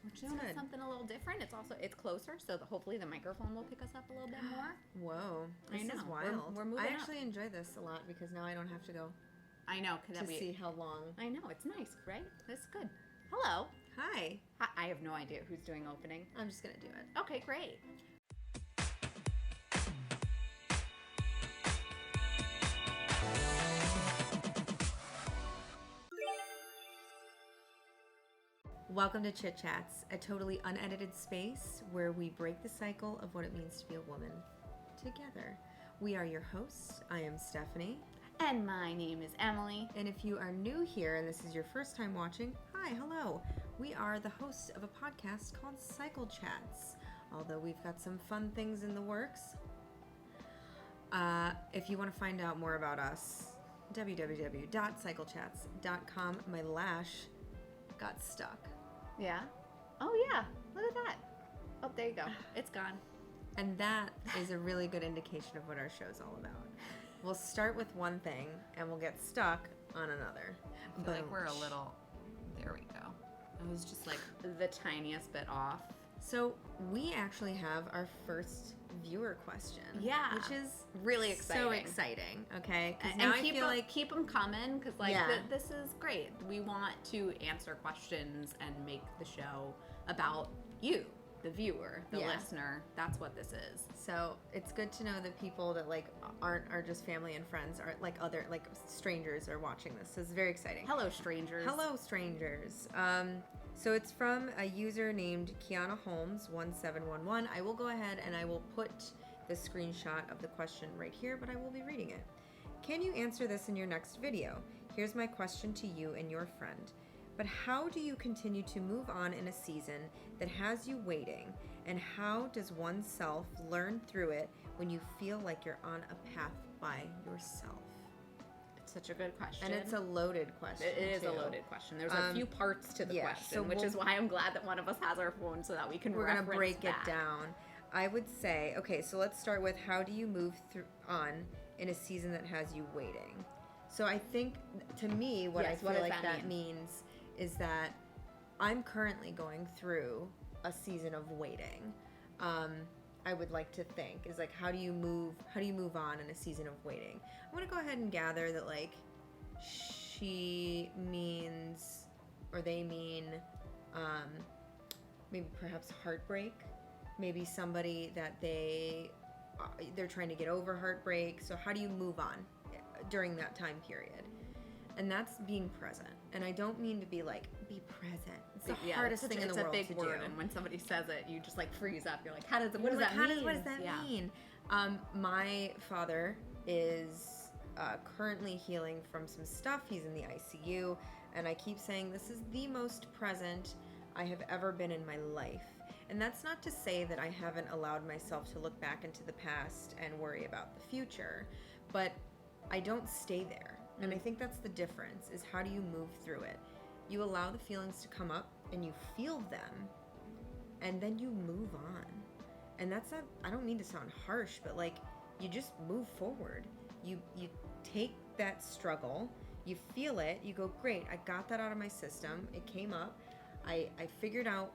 which is good. Something a little different. It's closer, so hopefully the microphone will pick us up a little bit more. Whoa, this is wild. We're moving I actually enjoy this a lot because now I don't have to go. I know. See how long. I know, it's nice, right? This is good. Hello. Hi. I have no idea who's doing opening. I'm just gonna do it. Okay, great. Welcome to Chit Chats, a totally unedited space where we break the cycle of what it means to be a woman together. We are your hosts. I am Stephanie. And my name is Emily. And if you are new here and this is your first time watching, hi, hello. We are the hosts of a podcast called Cycle Chats. Although we've got some fun things in the works. If you want to find out more about us, www.cyclechats.com. My lash got stuck. Yeah? Oh, yeah. Look at that. Oh, there you go. It's gone. And that is a really good indication of what our show's all about. We'll start with one thing, and we'll get stuck on another. I feel like we're a little... There we go. It was just like the tiniest bit off. So we actually have our first viewer question. Yeah. Which is really exciting. So exciting, okay? Because And now I feel like... keep them coming, because this is great. We want to answer questions and make the show about you, the viewer, the listener. That's what this is. So it's good to know that people that are just family and friends, are other strangers are watching this. So it's very exciting. Hello, strangers. Hello, strangers. So it's from a user named Kiana Holmes 1711. I will go ahead and I will put the screenshot of the question right here, but I will be reading it. Can you answer this in your next video? Here's my question to you and your friend. But how do you continue to move on in a season that has you waiting? And how does oneself learn through it when you feel like you're on a path by yourself? It's such a good question. And it's a loaded question. It is a loaded question. There's a few parts to the question, which is why I'm glad that one of us has our phone so that we can We're going to break back. it down. I would say, okay, so let's start with how do you move on in a season that has you waiting? So I think, to me, what I feel like that means is that I'm currently going through a season of waiting. I would like to think is how do you move on in a season of waiting? I'm going to go ahead and gather that she means, or they mean, maybe perhaps heartbreak, maybe somebody that they're trying to get over heartbreak. So how do you move on during that time period? And that's being present. And I don't mean to be be present. It's the hardest thing in the world to do. It's a big word, and when somebody says it, you just freeze up. You're like, what does that mean? What does that mean? My father is currently healing from some stuff. He's in the ICU, and I keep saying this is the most present I have ever been in my life. And that's not to say that I haven't allowed myself to look back into the past and worry about the future, but I don't stay there. And I think that's the difference, is how do you move through it? You allow the feelings to come up and you feel them, and then you move on. And that's not, I don't mean to sound harsh, but you just move forward. You take that struggle, you feel it, you go, great, I got that out of my system, it came up, I figured out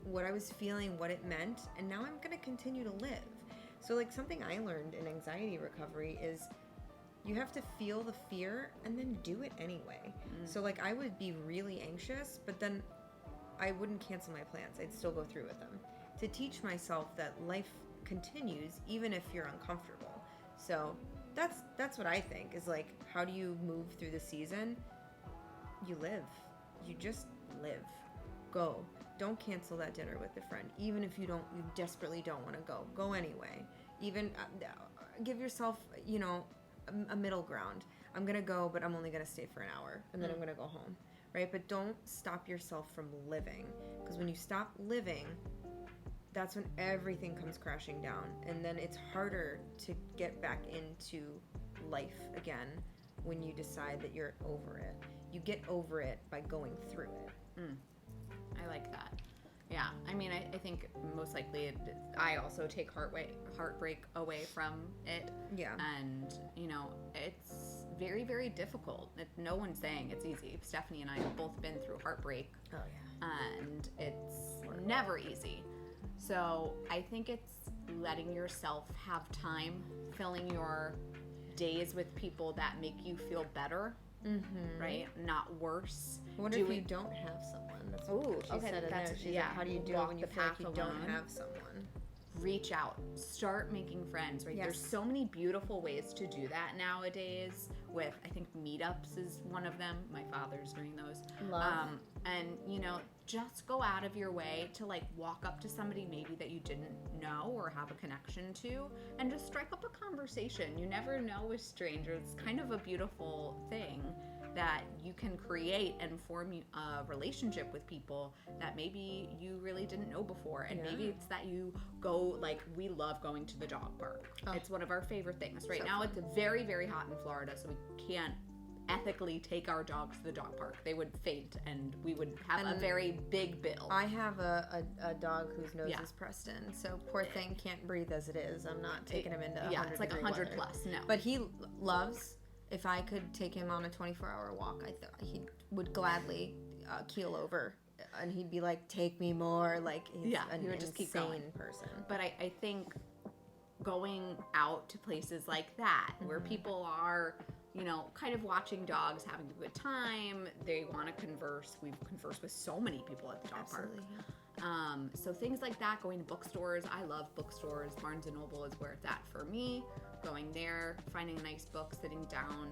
what I was feeling, what it meant, and now I'm gonna continue to live. So something I learned in anxiety recovery is you have to feel the fear and then do it anyway. So I would be really anxious, but then I wouldn't cancel my plans. I'd still go through with them to teach myself that life continues even if you're uncomfortable. So that's what I think is how do you move through the season? You live. You just live. Go. Don't cancel that dinner with a friend. Even if you desperately don't want to go. Go anyway. Even give yourself, a middle ground. I'm going to go, but I'm only going to stay for an hour, and then I'm going to go home, right? But don't stop yourself from living, because when you stop living, that's when everything comes crashing down, and then it's harder to get back into life again when you decide that you're over it. You get over it by going through it. I like that. Yeah, I mean, I think most likely I also take heartbreak away from it. Yeah. And, it's very, very difficult. No one's saying it's easy. Stephanie and I have both been through heartbreak. Oh, yeah. And it's never easy. So I think it's letting yourself have time, filling your days with people that make you feel better, right? Not worse. What if you don't have someone? That's what she said in there. She's like, how do you do it when you feel like you don't have someone? Reach out, start making friends, right? Yes. There's so many beautiful ways to do that nowadays with, I think meetups is one of them. My father's doing those. Love. And you know, just go out of your way to like walk up to somebody maybe that you didn't know or have a connection to and just strike up a conversation. You never know with strangers. It's kind of a beautiful thing that you can create and form a relationship with people that maybe you really didn't know before. And maybe it's that you go, like, we love going to the dog park. It's one of our favorite things. Right now it's very, very hot in Florida, so we can't ethically take our dogs to the dog park. They would faint and we would have a very big bill. I have a dog whose nose is pressed in, so poor thing can't breathe as it is. I'm not taking him into 100 it's like 100 plus. No, but he loves. If I could take him on a 24-hour walk, he would gladly keel over, and he'd be like, "Take me more." Like, he's he would just keep going. Person. But I think going out to places like that, where people are, you know, kind of watching dogs, having a good time, they want to converse. We've conversed with so many people at the dog park. So things like that, going to bookstores. I love bookstores. Barnes & Noble is where it's at for me. Going there, finding a nice book, sitting down,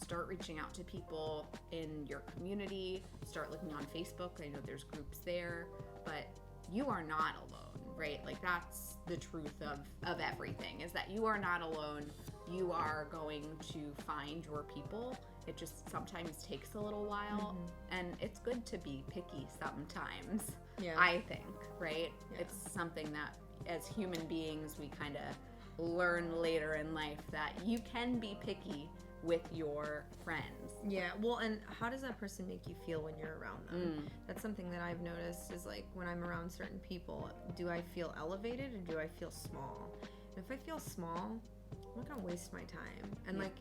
start reaching out to people in your community, start looking on Facebook. I know there's groups there, but you are not alone, right? Like, that's the truth of everything, is that you are not alone. You are going to find your people. It just sometimes takes a little while, and it's good to be picky sometimes, I think, right? Yeah. It's something that as human beings we kind of learn later in life, that you can be picky with your friends. Yeah, well, and how does that person make you feel when you're around them? That's something that I've noticed, is like, when I'm around certain people, do I feel elevated or do I feel small? And if I feel small, I'm not gonna waste my time. And like,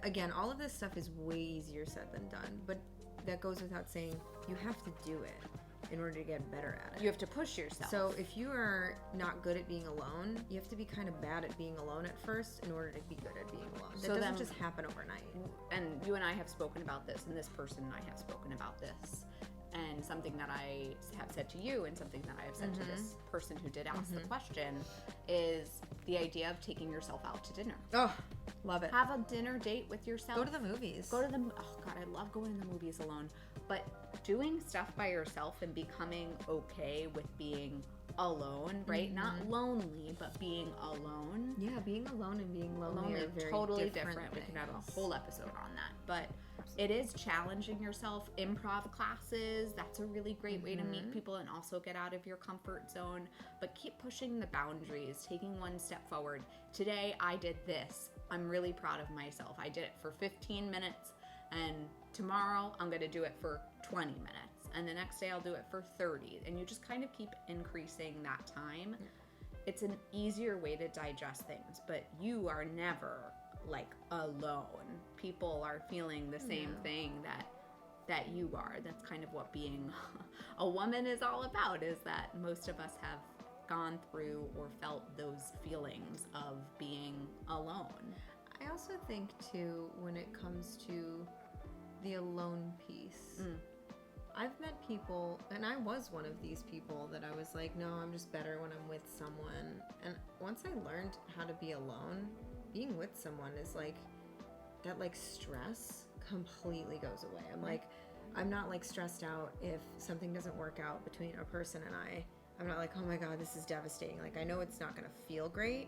again, all of this stuff is way easier said than done, but that goes without saying. You have to do it in order to get better at it. You have to push yourself. So if you are not good at being alone, you have to be kind of bad at being alone at first in order to be good at being alone. That doesn't just happen overnight. And you and I have spoken about this, and this person and I have spoken about this. And something that I have said to you, and something that I have said to this person who did ask the question, is the idea of taking yourself out to dinner. Oh, love it. Have a dinner date with yourself. Go to the movies. Oh God, I love going to the movies alone. But doing stuff by yourself and becoming okay with being alone, right? Not lonely, but being alone. Yeah, being alone and being lonely are very totally different. We can have a whole episode on that. But it is challenging yourself. Improv classes, that's a really great way to meet people and also get out of your comfort zone. But keep pushing the boundaries, taking one step forward. Today, I did this. I'm really proud of myself. I did it for 15 minutes, and tomorrow I'm going to do it for 20 minutes. And the next day I'll do it for 30. And you just kind of keep increasing that time. It's an easier way to digest things, but you are never like alone. People are feeling the same thing that you are. That's kind of what being a woman is all about, is that most of us have gone through or felt those feelings of being alone. I also think too, when it comes to the alone piece, I've met people, and I was one of these people that I was like, no, I'm just better when I'm with someone. And once I learned how to be alone, being with someone is like, that like stress completely goes away. I'm not like stressed out if something doesn't work out between a person and I. I'm not like, oh my God, this is devastating. Like, I know it's not gonna feel great,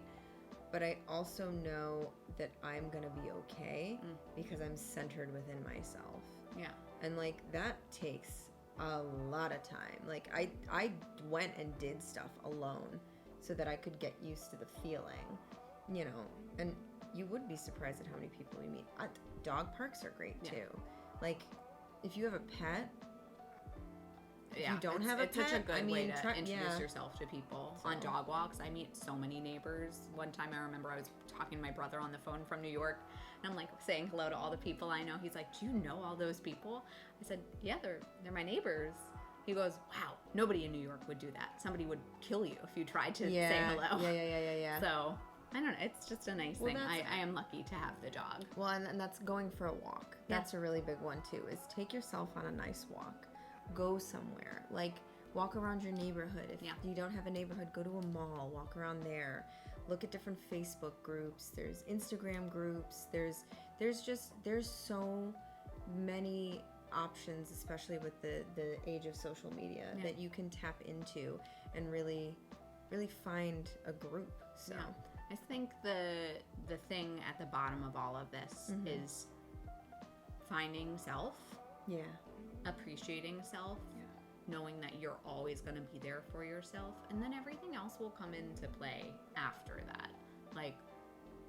but I also know that I'm gonna be okay because I'm centered within myself. Yeah. And like, that takes a lot of time. Like, I went and did stuff alone so that I could get used to the feeling, you know. And you would be surprised at how many people we meet. Dog parks are great too. Like, if you have a pet, if you don't have a pet, it's such a good way to introduce yourself to people. On dog walks, I meet so many neighbors. One time I remember I was talking to my brother on the phone from New York, and I'm like saying hello to all the people I know. He's like, do you know all those people? I said, yeah, they're my neighbors. He goes, wow, nobody in New York would do that. Somebody would kill you if you tried to say Yeah. hello. Yeah. So, I don't know. It's just a nice Well, thing. that's- I am lucky to have the dog. Well, and that's going for a walk. That's a really big one too. Is take yourself on a nice walk. Go somewhere. Like walk around your neighborhood. If you don't have a neighborhood, go to a mall. Walk around there. Look at different Facebook groups. There's Instagram groups. There's so many options, especially with the age of social media, that you can tap into and really find a group. So. Yeah. I think the thing at the bottom of all of this is finding self, appreciating self, knowing that you're always going to be there for yourself, and then everything else will come into play after that. Like,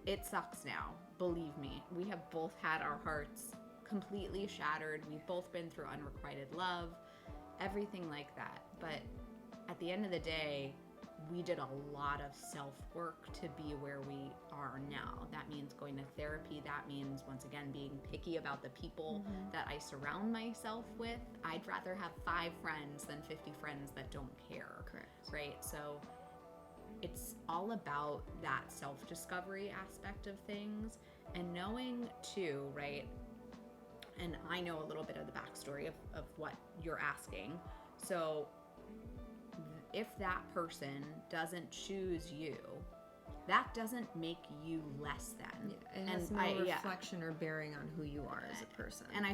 it sucks now, believe me. We have both had our hearts completely shattered. We've both been through unrequited love, everything like that. But at the end of the day, we did a lot of self-work to be where we are now. That means going to therapy. That means, once again, being picky about the people that I surround myself with. I'd rather have 5 friends than 50 friends that don't care. Correct. Right? So it's all about that self-discovery aspect of things, and knowing too, right? And I know a little bit of the backstory of what you're asking. So if that person doesn't choose you, that doesn't make you less than. It has no reflection or bearing on who you are as a person. And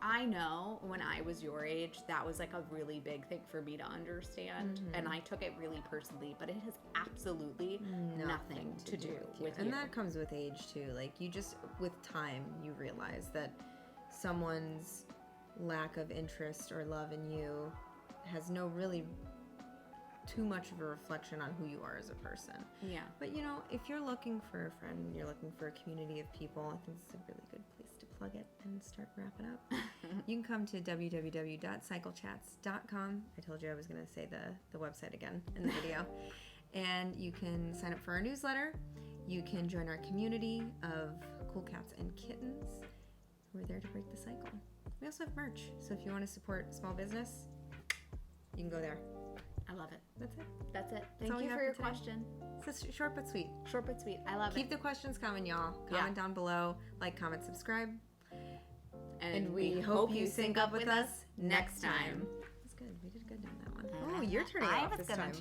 I know when I was your age, that was like a really big thing for me to understand, and I took it really personally. But it has absolutely nothing to do with you. And that comes with age too. Like you just, with time, you realize that someone's lack of interest or love in you has no really too much of a reflection on who you are as a person. Yeah. But if you're looking for a friend, you're looking for a community of people, I think it's a really good place to plug it and start wrapping up. You can come to www.cyclechats.com. I told you I was going to say the website again in the video. And you can sign up for our newsletter. You can join our community of cool cats and kittens who are there to break the cycle. We also have merch, so if you want to support small business, you can go there. I love it. That's it. Thank you for your question. It's short but sweet. Short but sweet. I love it. Keep the questions coming, y'all. Comment down below. Like, comment, subscribe. And we hope you sync up with us next time. That's good. We did good on that one. Oh, you're turning it off this time.